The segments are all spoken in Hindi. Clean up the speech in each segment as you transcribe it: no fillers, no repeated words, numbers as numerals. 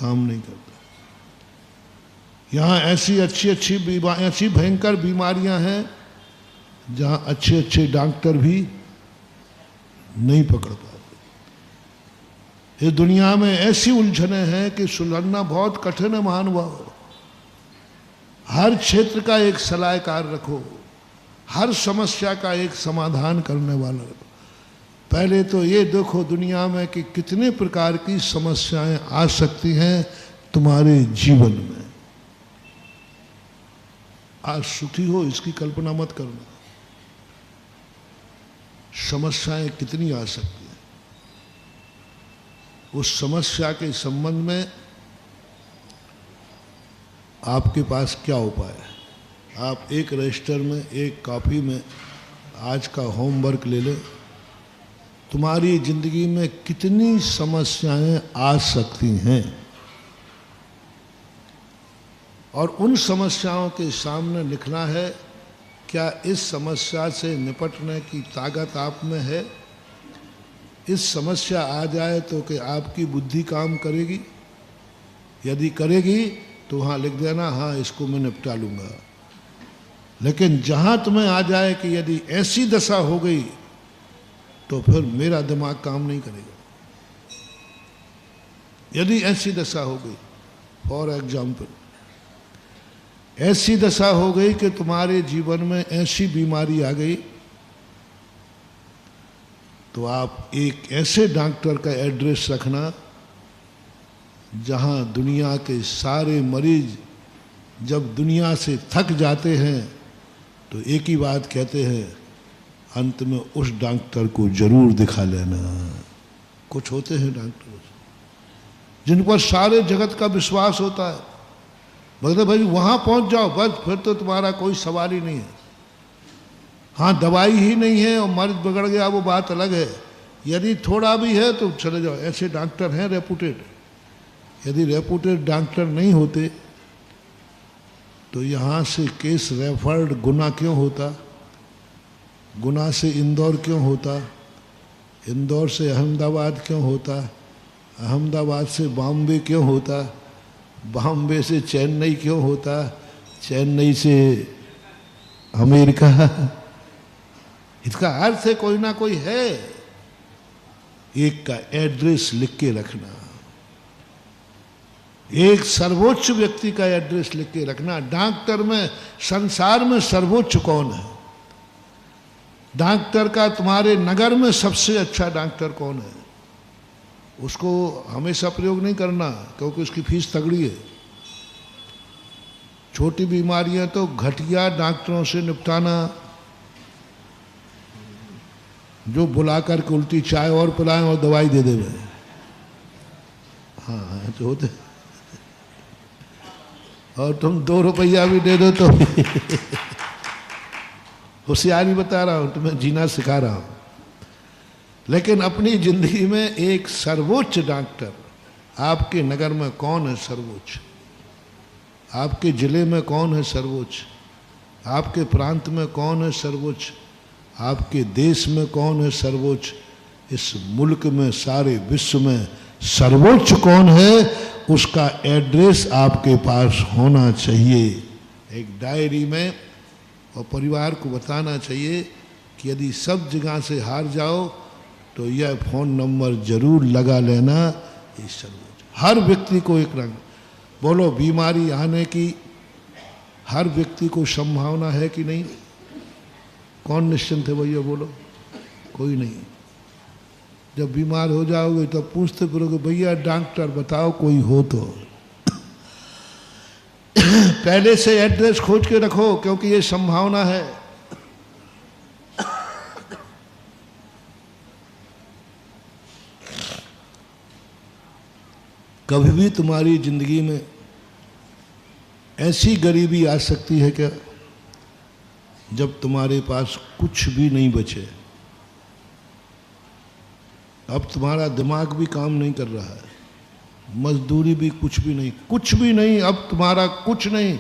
काम नहीं करता। यहाँ ऐसी ऐसी भयंकर बीमारियां हैं जहां अच्छे अच्छे डॉक्टर भी नहीं पकड़ पाते। इस दुनिया में ऐसी उलझने हैं कि सुलझना बहुत कठिन है महानुभाव। हर क्षेत्र का एक सलाहकार रखो, हर समस्या का एक समाधान करने वाला रखो। पहले तो ये देखो दुनिया में कि कितने प्रकार की समस्याएं आ सकती हैं तुम्हारे जीवन में। आज सुखी हो इसकी कल्पना मत करना, समस्याएं कितनी आ सकती हैं। उस समस्या के संबंध में आपके पास क्या उपाय है? आप एक रजिस्टर में, एक कॉपी में आज का होमवर्क ले लें। तुम्हारी जिंदगी में कितनी समस्याएं आ सकती हैं और उन समस्याओं के सामने लिखना है क्या इस समस्या से निपटने की ताकत आप में है। इस समस्या आ जाए तो कि आपकी बुद्धि काम करेगी, यदि करेगी तो वहाँ लिख देना हाँ इसको मैं निपटा लूँगा। लेकिन जहाँ तुम्हें आ जाए कि यदि ऐसी दशा हो गई तो फिर मेरा दिमाग काम नहीं करेगा। यदि ऐसी दशा हो गई, फॉर एग्जाम्पल ऐसी दशा हो गई कि तुम्हारे जीवन में ऐसी बीमारी आ गई, तो आप एक ऐसे डॉक्टर का एड्रेस रखना जहां दुनिया के सारे मरीज जब दुनिया से थक जाते हैं तो एक ही बात कहते हैं, अंत में उस डॉक्टर को जरूर दिखा लेना। कुछ होते हैं डॉक्टर जिन पर सारे जगत का विश्वास होता है, बोलते भाई वहां पहुंच जाओ बस, फिर तो तुम्हारा कोई सवाल ही नहीं है। हाँ दवाई ही नहीं है और मर्ज बिगड़ गया वो बात अलग है, यदि थोड़ा भी है तो चले जाओ। ऐसे डॉक्टर हैं रेपुटेड। यदि रेपुटेड डॉक्टर नहीं होते तो यहाँ से केस रेफर्ड गुना क्यों होता, गुना से इंदौर क्यों होता, इंदौर से अहमदाबाद क्यों होता, अहमदाबाद से बॉम्बे क्यों होता, बॉम्बे से चेन्नई क्यों होता, चेन्नई से अमेरिका। इसका अर्थ है कोई ना कोई है। एक का एड्रेस लिख के रखना, एक सर्वोच्च व्यक्ति का एड्रेस लिख के रखना। डॉक्टर में संसार में सर्वोच्च कौन है? डॉक्टर का तुम्हारे नगर में सबसे अच्छा डॉक्टर कौन है? उसको हमेशा प्रयोग नहीं करना क्योंकि उसकी फीस तगड़ी है। छोटी बीमारियां तो घटिया डॉक्टरों से निपटाना, जो बुला करके उल्टी चाय और पिलाएं और दवाई दे दे। हाँ तो होते, और तुम 2 रुपया भी दे दो तो होशियारी बता रहा हूं, तुम्हें जीना सिखा रहा हूं। लेकिन अपनी जिंदगी में एक सर्वोच्च डॉक्टर, आपके नगर में कौन है सर्वोच्च, आपके जिले में कौन है सर्वोच्च, आपके प्रांत में कौन है सर्वोच्च, आपके देश में कौन है सर्वोच्च, इस मुल्क में सारे विश्व में सर्वोच्च कौन है, उसका एड्रेस आपके पास होना चाहिए एक डायरी में। और परिवार को बताना चाहिए कि यदि सब जगह से हार जाओ तो यह फ़ोन नंबर जरूर लगा लेना। इस सर्वोच्च हर व्यक्ति को एक रंग बोलो, बीमारी आने की हर व्यक्ति को संभावना है कि नहीं? कौन निश्चिंत है भैया बोलो? कोई नहीं। जब बीमार हो जाओगे तो पूछते फिरोगे भैया डॉक्टर बताओ कोई हो तो। पहले से एड्रेस खोज के रखो क्योंकि ये संभावना है। कभी भी तुम्हारी जिंदगी में ऐसी गरीबी आ सकती है क्या जब तुम्हारे पास कुछ भी नहीं बचे। अब तुम्हारा दिमाग भी काम नहीं कर रहा है, मजदूरी भी कुछ भी नहीं, कुछ भी नहीं। अब तुम्हारा कुछ नहीं,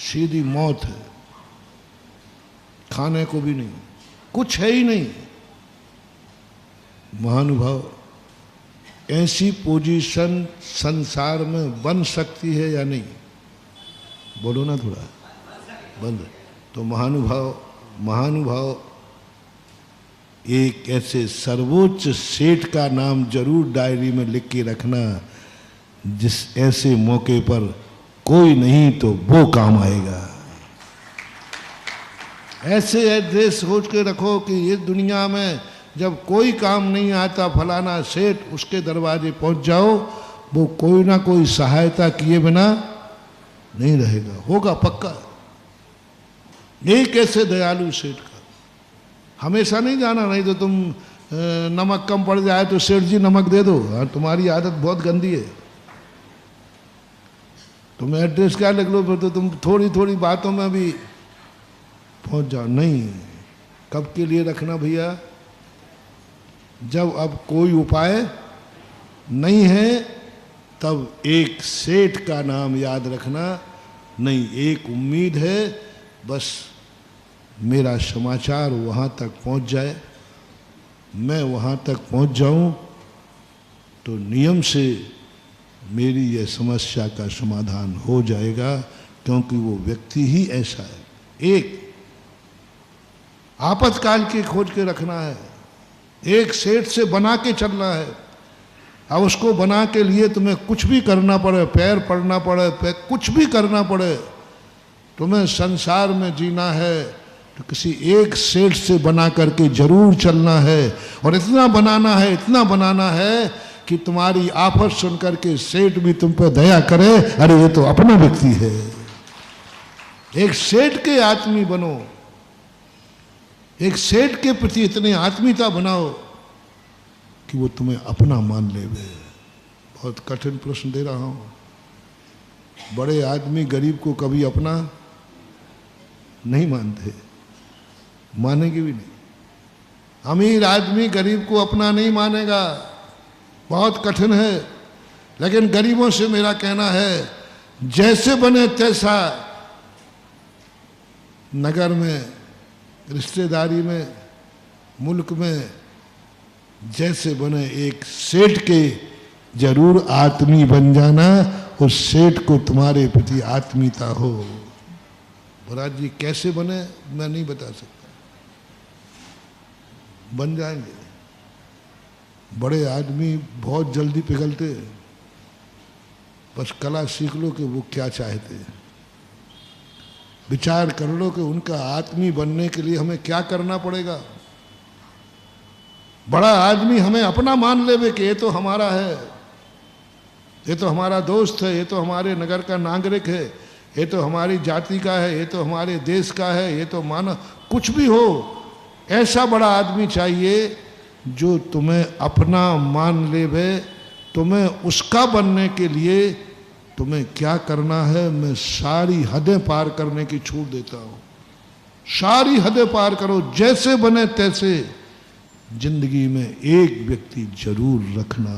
सीधी मौत है। खाने को भी नहीं, कुछ है ही नहीं। महानुभाव, ऐसी पोजीशन संसार में बन सकती है या नहीं? बोलो ना थोड़ा। बंद। तो महानुभाव एक ऐसे सर्वोच्च सेठ का नाम जरूर डायरी में लिख के रखना, जिस ऐसे मौके पर कोई नहीं तो वो काम आएगा। ऐसे एड्रेस सोच के रखो कि इस दुनिया में जब कोई काम नहीं आता फलाना सेठ, उसके दरवाजे पहुंच जाओ, वो कोई ना कोई सहायता किए बिना नहीं रहेगा, होगा पक्का। एक ऐसे दयालु सेठ का हमेशा नहीं जाना, नहीं तो तुम नमक कम पड़ जाए तो सेठ जी नमक दे दो। हाँ, तुम्हारी आदत बहुत गंदी है। तुम एड्रेस क्या लिख लो, फिर तो तुम थोड़ी थोड़ी बातों में भी पहुंच जाओ। नहीं, कब के लिए रखना भैया? जब अब कोई उपाय नहीं है तब एक सेठ का नाम याद रखना। नहीं, एक उम्मीद है, बस मेरा समाचार वहाँ तक पहुँच जाए, मैं वहाँ तक पहुँच जाऊँ तो नियम से मेरी यह समस्या का समाधान हो जाएगा, क्योंकि वो व्यक्ति ही ऐसा है। एक आपातकाल की खोज के रखना है, एक सेठ से बना के चलना है। अब उसको बना के लिए तुम्हें कुछ भी करना पड़े, पैर पड़ना पड़े, कुछ भी करना पड़े, तुम्हें संसार में जीना है तो किसी एक सेठ से बना करके जरूर चलना है। और इतना बनाना है कि तुम्हारी आफत सुन करके सेठ भी तुम पर दया करे, अरे ये तो अपना व्यक्ति है। एक सेठ के आत्मी बनो, एक सेठ के प्रति इतने आत्मीयता बनाओ कि वो तुम्हें अपना मान ले। बहुत कठिन प्रश्न दे रहा हूं। बड़े आदमी गरीब को कभी अपना नहीं मानते, मानेंगे भी नहीं। अमीर आदमी गरीब को अपना नहीं मानेगा, बहुत कठिन है। लेकिन गरीबों से मेरा कहना है, जैसे बने तैसा, नगर में, रिश्तेदारी में, मुल्क में, जैसे बने एक सेठ के जरूर आत्मी बन जाना। उस सेठ को तुम्हारे प्रति आत्मीयता हो। महाराज जी कैसे बने मैं नहीं बता सकता, बन जाएंगे। बड़े आदमी बहुत जल्दी पिघलते, बस कला सीख लो कि वो क्या चाहते हैं। विचार कर लो कि उनका आदमी बनने के लिए हमें क्या करना पड़ेगा। बड़ा आदमी हमें अपना मान लेवे कि ये तो हमारा है, ये तो हमारा दोस्त है, ये तो हमारे नगर का नागरिक है, ये तो हमारी जाति का है, ये तो हमारे देश का है, ये तो मानो कुछ भी हो, ऐसा बड़ा आदमी चाहिए जो तुम्हें अपना मान लेवे। तुम्हें उसका बनने के लिए तुम्हें क्या करना है, मैं सारी हदें पार करने की छूट देता हूं। सारी हदें पार करो, जैसे बने तैसे। जिंदगी में एक व्यक्ति जरूर रखना,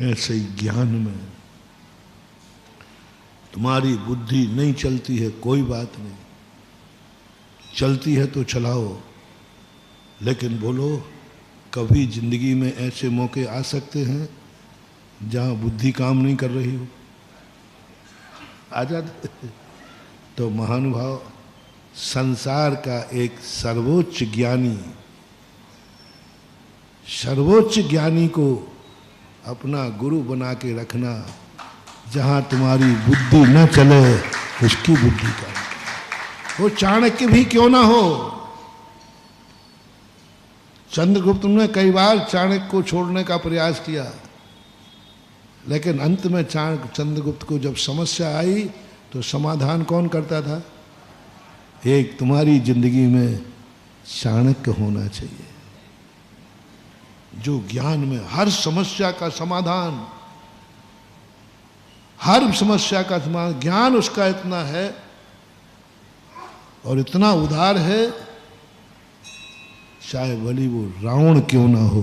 ऐसे ही ज्ञान में। तुम्हारी बुद्धि नहीं चलती है कोई बात नहीं, चलती है तो चलाओ, लेकिन बोलो कभी जिंदगी में ऐसे मौके आ सकते हैं जहां बुद्धि काम नहीं कर रही हो, आ जाते। तो महानुभाव, संसार का एक सर्वोच्च ज्ञानी को अपना गुरु बना के रखना। जहां तुम्हारी बुद्धि न चले उसकी बुद्धि का, वो चाणक्य भी क्यों ना हो। चंद्रगुप्त ने कई बार चाणक्य को छोड़ने का प्रयास किया, लेकिन अंत में चंद्रगुप्त को जब समस्या आई तो समाधान कौन करता था? एक तुम्हारी जिंदगी में चाणक्य होना चाहिए, जो ज्ञान में हर समस्या का समाधान, हर समस्या का समाधान, ज्ञान उसका इतना है और इतना उदार है, चाहे भली वो रावण क्यों ना हो।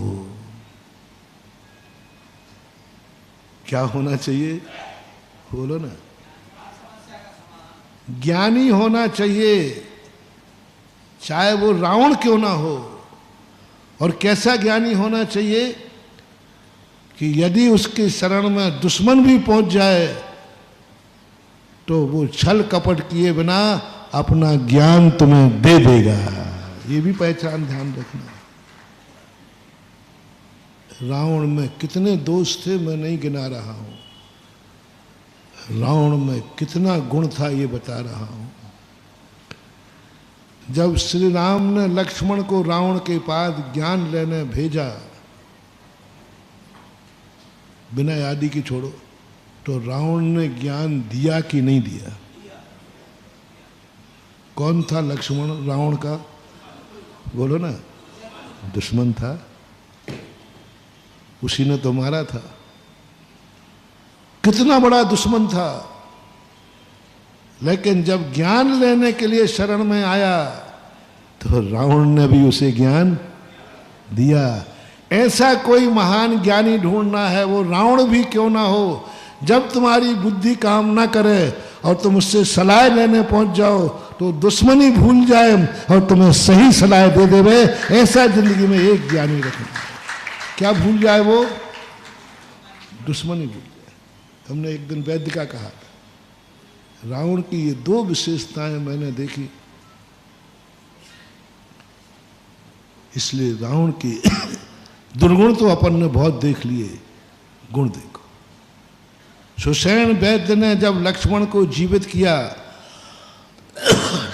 क्या होना चाहिए बोलो ना? ज्ञानी होना चाहिए, चाहे वो रावण क्यों ना हो। और कैसा ज्ञानी होना चाहिए? कि यदि उसके शरण में दुश्मन भी पहुंच जाए तो वो छल कपट किए बिना अपना ज्ञान तुम्हें दे देगा। ये भी पहचान ध्यान रखना। रावण में कितने दोष थे मैं नहीं गिना रहा हूं, रावण में कितना गुण था ये बता रहा हूं। जब श्री राम ने लक्ष्मण को रावण के पास ज्ञान लेने भेजा, बिना आदि की छोड़ो, तो रावण ने ज्ञान दिया कि नहीं दिया? कौन था लक्ष्मण रावण का? बोलो ना, दुश्मन था, उसी ने तो मारा था। कितना बड़ा दुश्मन था, लेकिन जब ज्ञान लेने के लिए शरण में आया तो रावण ने भी उसे ज्ञान दिया। ऐसा कोई महान ज्ञानी ढूंढना है, वो रावण भी क्यों ना हो। जब तुम्हारी बुद्धि काम ना करे और तुम उससे सलाह लेने पहुंच जाओ तो दुश्मनी भूल जाए और तुम्हें सही सलाह दे देवे। ऐसा जिंदगी में एक ज्ञानी रखना। क्या भूल जाए वो? दुश्मनी भूल जाए। हमने एक दिन वैद्य का कहा था, रावण की ये दो विशेषताएं मैंने देखी, इसलिए रावण की दुर्गुण तो अपन ने बहुत देख लिए, गुण देखो। सुषेण वैद्य ने जब लक्ष्मण को जीवित किया,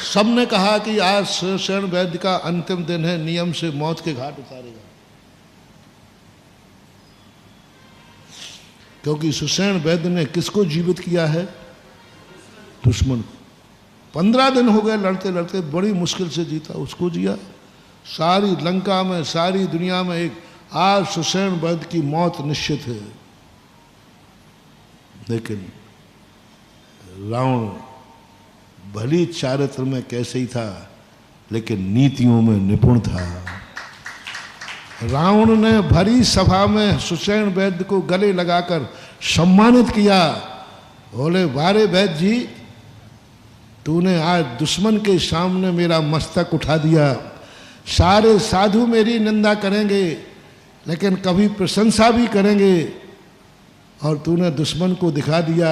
सबने कहा कि आज सुषेण वैद्य का अंतिम दिन है, नियम से मौत के घाट उतारेगा। क्योंकि सुषेण वैद्य ने किसको जीवित किया है? दुश्मन को। 15 दिन हो गए लड़ते लड़ते, बड़ी मुश्किल से जीता, उसको जिया। सारी लंका में, सारी दुनिया में एक आज सुषेण वैद्य की मौत निश्चित है। लेकिन रावण भली चारित्र में कैसे ही था, लेकिन नीतियों में निपुण था। रावण ने भरी सभा में सुषेण वैद्य को गले लगाकर सम्मानित किया। बोले, वारे वैद्य जी, तूने आज दुश्मन के सामने मेरा मस्तक उठा दिया। सारे साधु मेरी निंदा करेंगे, लेकिन कभी प्रशंसा भी करेंगे, और तूने दुश्मन को दिखा दिया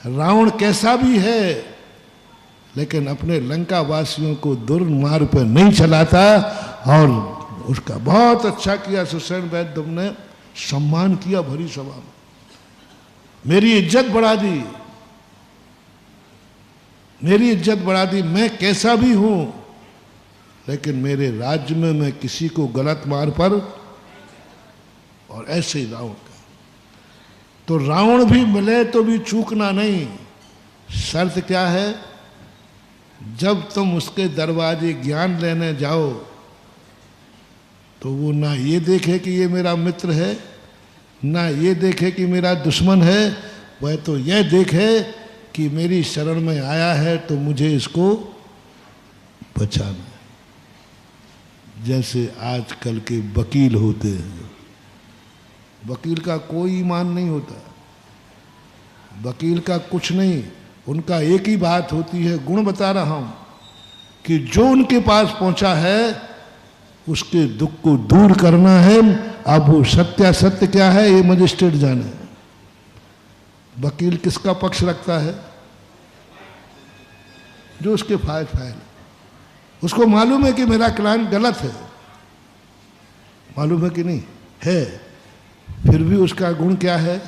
रावण कैसा भी है, लेकिन अपने लंका वासियों को दुर्मार्ग पर नहीं चलाता। और उसका बहुत अच्छा किया सुषेण वैद्य, तुमने सम्मान किया भरी सभा में, मेरी इज्जत बढ़ा दी, मेरी इज्जत बढ़ा दी। मैं कैसा भी हूं, लेकिन मेरे राज्य में मैं किसी को गलत मार्ग पर, और ऐसे ही रावण का। तो रावण भी मिले तो भी चूकना नहीं। शर्त क्या है? जब तुम उसके दरवाजे ज्ञान लेने जाओ तो वो ना ये देखे कि ये मेरा मित्र है, ना ये देखे कि मेरा दुश्मन है, वह तो यह देखे कि मेरी शरण में आया है तो मुझे इसको बचाना है। जैसे आजकल के वकील होते हैं, वकील का कोई ईमान नहीं होता, वकील का कुछ नहीं, उनका एक ही बात होती है। गुण बता रहा हूं कि जो उनके पास पहुंचा है उसके दुख को दूर करना है। अब वो सत्यासत्य क्या है ये मजिस्ट्रेट जाने। वकील किसका पक्ष रखता है? जो उसके फाइल, उसको मालूम है कि मेरा क्लाइंट गलत है, मालूम है कि नहीं है, फिर भी उसका गुण क्या है?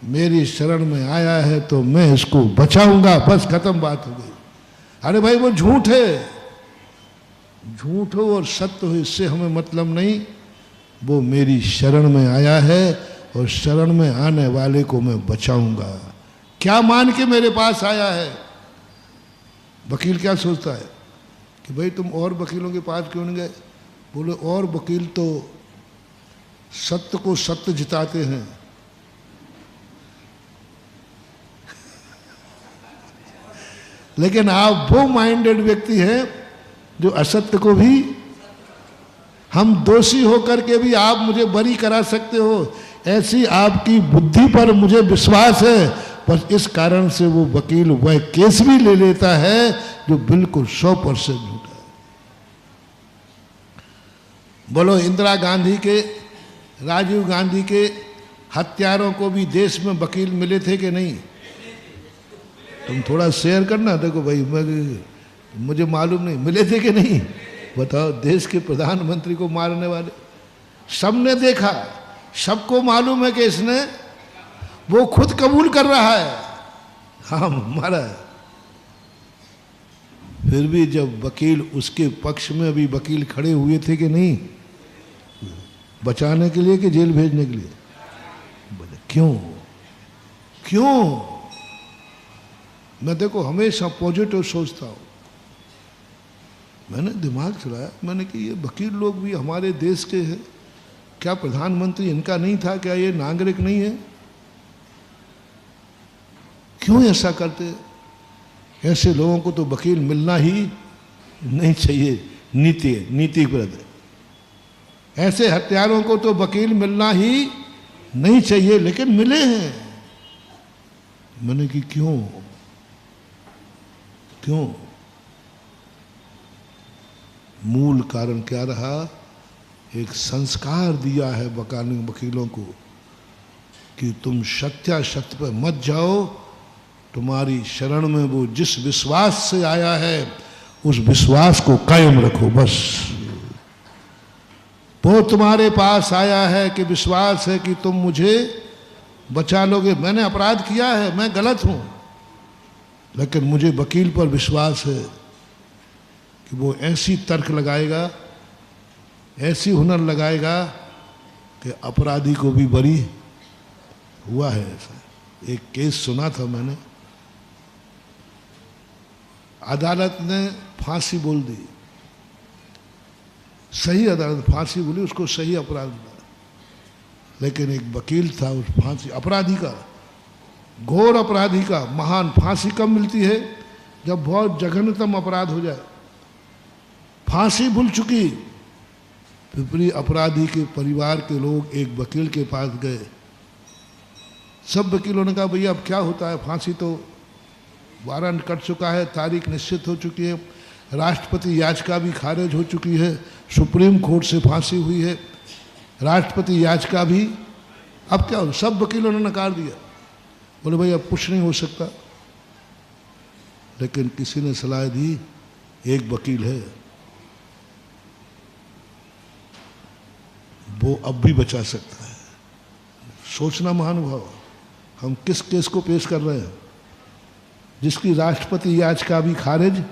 मेरी शरण में आया है तो मैं इसको बचाऊंगा, बस खत्म बात हो गई। अरे भाई वो झूठ है, झूठ हो और सत्य हो इससे हमें मतलब नहीं, वो मेरी शरण में आया है और शरण में आने वाले को मैं बचाऊंगा। क्या मान के मेरे पास आया है? वकील क्या सोचता है कि भाई तुम और वकीलों के पास क्यों नहीं गए? बोले, और वकील तो सत्य को सत्य जिताते हैं, लेकिन आप वो माइंडेड व्यक्ति हैं जो असत्य को भी, हम दोषी होकर के भी आप मुझे बरी करा सकते हो, ऐसी आपकी बुद्धि पर मुझे विश्वास है। बस इस कारण से वो वकील वह केस भी ले लेता है जो बिल्कुल 100% झूठा है। बोलो, इंदिरा गांधी के राजीव गांधी के हत्यारों को भी देश में वकील मिले थे कि नहीं? तुम थोड़ा शेयर करना। देखो भाई, मुझे मालूम नहीं मिले थे कि नहीं, बताओ। देश के प्रधानमंत्री को मारने वाले सबने देखा, सबको मालूम है कि इसने, वो खुद कबूल कर रहा है, हाँ मारा है। फिर भी जब वकील उसके पक्ष में अभी वकील खड़े हुए थे कि नहीं, बचाने के लिए कि जेल भेजने के लिए? बोले क्यों? क्यों? मैं देखो हमेशा पॉजिटिव सोचता हूं। मैंने दिमाग चलाया, मैंने कि ये वकील लोग भी हमारे देश के हैं, क्या प्रधानमंत्री इनका नहीं था? क्या ये नागरिक नहीं है? क्यों ऐसा करते? ऐसे लोगों को तो वकील मिलना ही नहीं चाहिए, नीतिप्रद। ऐसे हत्यारों को तो वकील मिलना ही नहीं चाहिए, लेकिन मिले हैं। मैंने कि क्यों? क्यों? मूल कारण क्या रहा? एक संस्कार दिया है वकीलों को कि तुम सत्यासत्य पर मत जाओ, तुम्हारी शरण में वो जिस विश्वास से आया है उस विश्वास को कायम रखो। बस वो तुम्हारे पास आया है कि विश्वास है कि तुम मुझे बचा लोगे। मैंने अपराध किया है, मैं गलत हूं, लेकिन मुझे वकील पर विश्वास है कि वो ऐसी तर्क लगाएगा, ऐसी हुनर लगाएगा कि अपराधी को भी बरी हुआ है। ऐसा एक केस सुना था मैंने, अदालत ने फांसी बोल दी, सही अदालत फांसी बोली, उसको सही अपराध मिला, लेकिन एक वकील था उस फांसी अपराधी का, घोर अपराधी का। महान फांसी कब मिलती है? जब बहुत जघन्यतम अपराध हो जाए। फांसी भूल चुकी, पिपरी अपराधी के परिवार के लोग एक वकील के पास गए। सब वकीलों ने कहा भैया अब क्या होता है, फांसी तो वारंट कट चुका है, तारीख निश्चित हो चुकी है, राष्ट्रपति याचिका भी खारिज हो चुकी है, सुप्रीम कोर्ट से फांसी हुई है, राष्ट्रपति याचिका भी, अब क्या हो? सब वकीलों ने नकार दिया, बोले भाई अब कुछ नहीं हो सकता। लेकिन किसी ने सलाह दी, एक वकील है वो अब भी बचा सकता है। सोचना महानुभाव, हम किस केस को पेश कर रहे हैं? जिसकी राष्ट्रपति याचिका भी खारिज,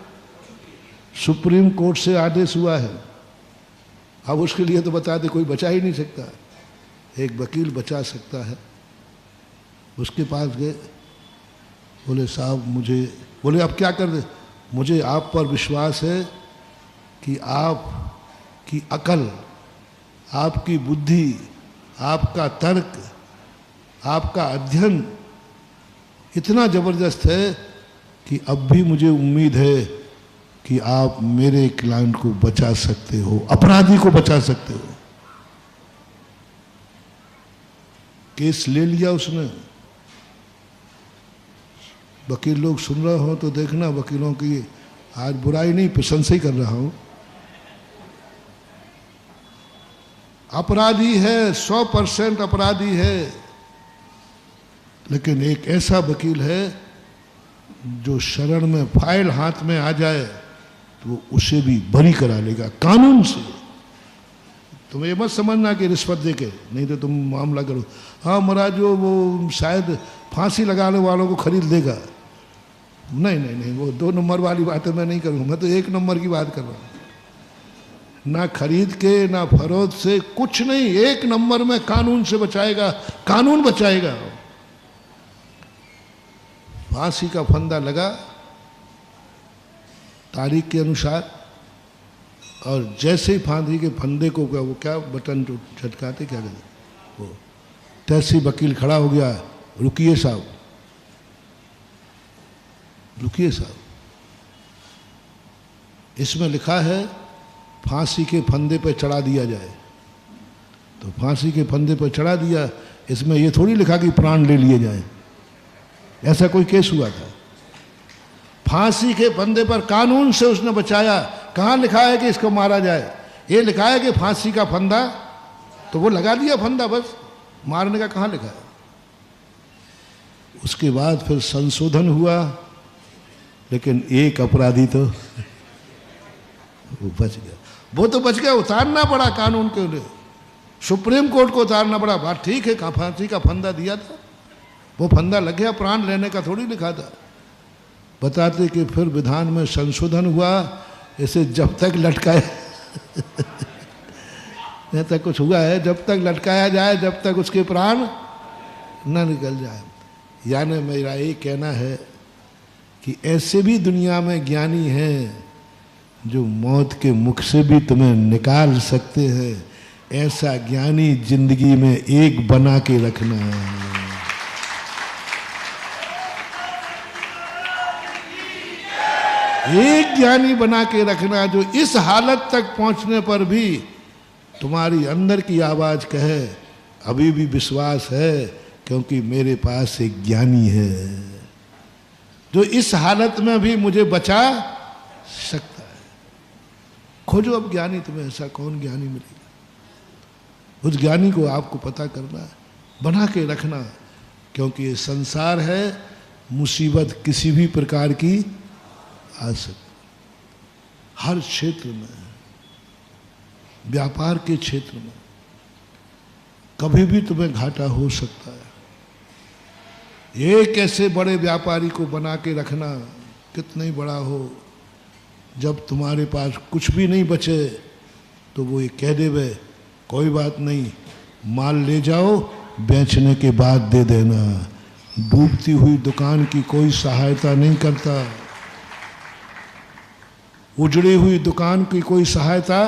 सुप्रीम कोर्ट से आदेश हुआ है। अब उसके लिए तो बता दे कोई बचा ही नहीं सकता, एक वकील बचा सकता है। उसके पास गए, बोले साहब मुझे, बोले अब क्या कर दे? मुझे आप पर विश्वास है कि आपकी अकल, आपकी बुद्धि, आपका तर्क, आपका अध्ययन इतना ज़बरदस्त है कि अब भी मुझे उम्मीद है कि आप मेरे क्लाइंट को बचा सकते हो, अपराधी को बचा सकते हो। केस ले लिया उसने। वकील लोग सुन रहे हो तो देखना, वकीलों की आज बुराई नहीं प्रशंसा ही कर रहा हूं। अपराधी है, 100% अपराधी है, लेकिन एक ऐसा वकील है जो शरण में फाइल हाथ में आ जाए तो वो उसे भी बरी करा लेगा कानून से। तुम ये मत समझना कि रिश्वत दे के, नहीं तो तुम मामला करो, हाँ महाराज वो शायद फांसी लगाने वालों को खरीद लेगा। नहीं नहीं नहीं, वो 2 नंबर वाली बातें मैं नहीं करूँगा, मैं तो 1 नंबर की बात कर रहा हूँ। ना खरीद के ना फरोख्त से, कुछ नहीं, 1 नंबर में कानून से बचाएगा, कानून बचाएगा। फांसी का फंदा लगा तारीख के अनुसार, और जैसे ही फांसी के फंदे को वो क्या बटन जो झटकाते क्या कहते, वो तैसी वकील खड़ा हो गया, रुकिए साहब, रुकिए साहब, इसमें लिखा है फांसी के फंदे पर चढ़ा दिया जाए। तो फांसी के फंदे पर चढ़ा दिया, इसमें ये थोड़ी लिखा कि प्राण ले लिए जाए। ऐसा कोई केस हुआ था? फांसी के फंदे पर कानून से उसने बचाया। कहाँ लिखा है कि इसको मारा जाए? ये लिखा है कि फांसी का फंदा तो वो लगा दिया फंदा, बस मारने का कहाँ लिखा है। उसके बाद फिर संशोधन हुआ, लेकिन एक अपराधी तो वो बच गया। वो तो बच गया, उतारना पड़ा कानून के लिए, सुप्रीम कोर्ट को उतारना पड़ा। बात ठीक है, फांसी का फंदा दिया था, वो फंदा लग गया, प्राण लेने का थोड़ी लिखा था। बताते कि फिर विधान में संशोधन हुआ, इसे जब तक लटकाए नहीं तक कुछ हुआ है, जब तक लटकाया जाए जब तक उसके प्राण न निकल जाए। यानी मेरा ये कहना है कि ऐसे भी दुनिया में ज्ञानी हैं जो मौत के मुख से भी तुम्हें निकाल सकते हैं। ऐसा ज्ञानी जिंदगी में एक बना के रखना है। एक ज्ञानी बना के रखना जो इस हालत तक पहुंचने पर भी तुम्हारी अंदर की आवाज कहे अभी भी विश्वास है, क्योंकि मेरे पास एक ज्ञानी है जो इस हालत में भी मुझे बचा सकता है। खोजो अब ज्ञानी, तुम्हें ऐसा कौन ज्ञानी मिलेगा। उस ज्ञानी को आपको पता करना है, बना के रखना, क्योंकि ये संसार है, मुसीबत किसी भी प्रकार की आ सकती, हर क्षेत्र में, व्यापार के क्षेत्र में कभी भी तुम्हें घाटा हो सकता है। एक ऐसे बड़े व्यापारी को बना के रखना, कितना ही बड़ा हो, जब तुम्हारे पास कुछ भी नहीं बचे तो वो ये कह देवे कोई बात नहीं, माल ले जाओ, बेचने के बाद दे देना। डूबती हुई दुकान की कोई सहायता नहीं करता, उजड़ी हुई दुकान की कोई सहायता,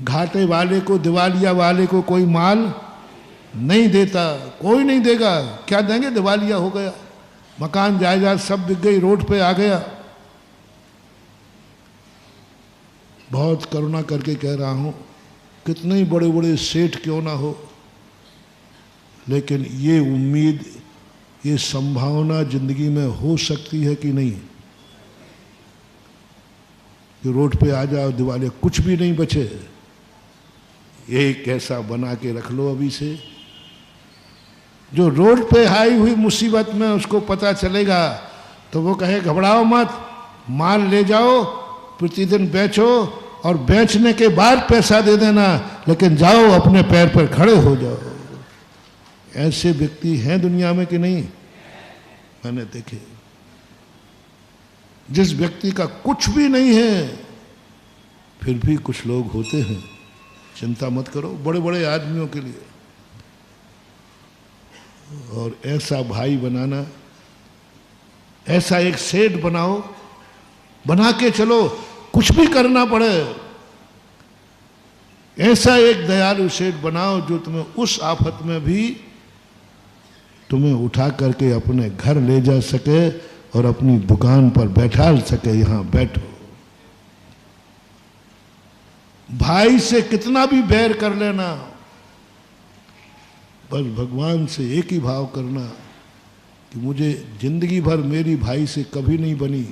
घाटे वाले को, दिवालिया वाले को कोई माल नहीं देता, कोई नहीं देगा। क्या देंगे, दिवालिया हो गया, मकान जायदाद सब बिक गई, रोड पे आ गया। बहुत करुणा करके कह रहा हूँ, कितने ही बड़े बड़े सेठ क्यों ना हो, लेकिन ये उम्मीद, ये संभावना जिंदगी में हो सकती है कि नहीं कि रोड पे आ जाओ, दिवालिया, कुछ भी नहीं बचे। एक ऐसा बना के रख लो अभी से, जो रोड पे आई हुई मुसीबत में उसको पता चलेगा तो वो कहे घबराओ मत, माल ले जाओ, प्रतिदिन बेचो और बेचने के बाद पैसा दे देना, लेकिन जाओ अपने पैर पर खड़े हो जाओ। ऐसे व्यक्ति हैं दुनिया में कि नहीं, मैंने देखे। जिस व्यक्ति का कुछ भी नहीं है फिर भी कुछ लोग होते हैं, चिंता मत करो, बड़े बड़े आदमियों के लिए। और ऐसा भाई बनाना, ऐसा एक सेठ बनाओ, बना के चलो, कुछ भी करना पड़े, ऐसा एक दयालु सेठ बनाओ जो तुम्हें उस आफत में भी तुम्हें उठा करके अपने घर ले जा सके और अपनी दुकान पर बैठा सके, यहां बैठो। भाई से कितना भी बैर कर लेना, बस भगवान से एक ही भाव करना कि मुझे जिंदगी भर मेरी भाई से कभी नहीं बनी,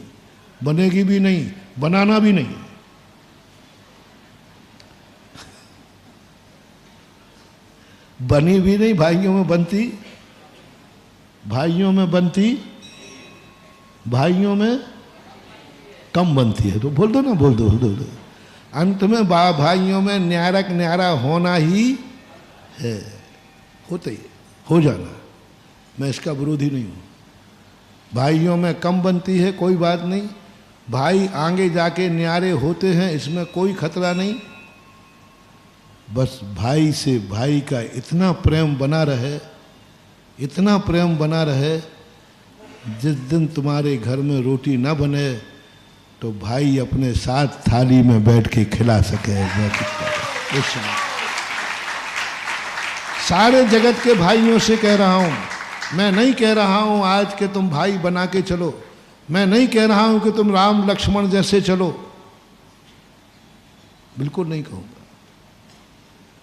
बनेगी भी नहीं, बनाना भी नहीं। बनी भी नहीं, भाइयों में बनती, भाइयों में बनती, भाइयों में कम बनती है। तो बोल दो ना, बोल दो, बोल दो। अंत में भाइयों में न्यारक न्यारा होना ही है, होता ही हो जाना। मैं इसका विरोधी नहीं हूँ। भाइयों में कम बनती है, कोई बात नहीं, भाई आगे जाके न्यारे होते हैं, इसमें कोई खतरा नहीं। बस भाई से भाई का इतना प्रेम बना रहे, इतना प्रेम बना रहे, जिस दिन तुम्हारे घर में रोटी ना बने तो भाई अपने साथ थाली में बैठ के खिला सके। सारे जगत के भाइयों से कह रहा हूं, मैं नहीं कह रहा हूं आज के तुम भाई बना के चलो, मैं नहीं कह रहा हूं कि तुम राम लक्ष्मण जैसे चलो, बिल्कुल नहीं कहूंगा।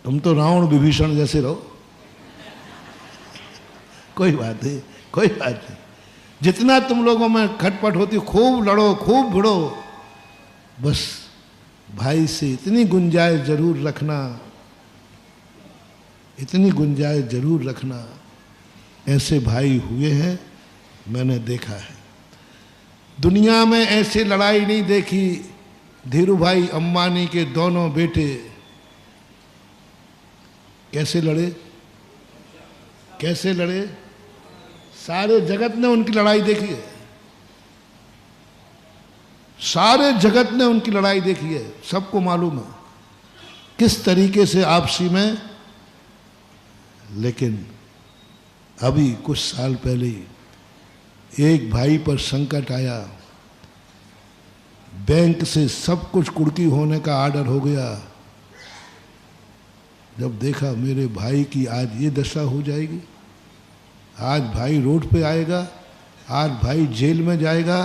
तुम तो रावण विभीषण जैसे रहो, कोई बात नहीं, कोई बात नहीं। जितना तुम लोगों में खटपट होती, खूब लड़ो, खूब भिड़ो, बस भाई से इतनी गुंजाइश जरूर रखना इतनी गुंजाइश जरूर रखना। ऐसे भाई हुए हैं, मैंने देखा है। दुनिया में ऐसे लड़ाई नहीं देखी। धीरू भाई अंबानी के दोनों बेटे कैसे लड़े, कैसे लड़े। सारे जगत ने उनकी लड़ाई देखी है, सारे जगत ने उनकी लड़ाई देखी है। सबको मालूम है किस तरीके से आपसी में। लेकिन अभी कुछ साल पहले ही एक भाई पर संकट आया, बैंक से सब कुछ कुर्की होने का आर्डर हो गया। जब देखा मेरे भाई की आज ये दशा हो जाएगी, आज भाई रोड पे आएगा, आज भाई जेल में जाएगा।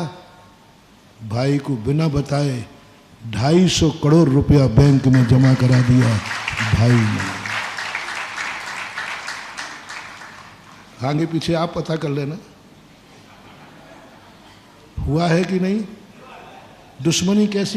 भाई को बिना बताए 250 करोड़ रुपया बैंक में जमा करा दिया भाई ने। आगे पीछे आप पता कर लेना हुआ है कि नहीं। दुश्मनी कैसी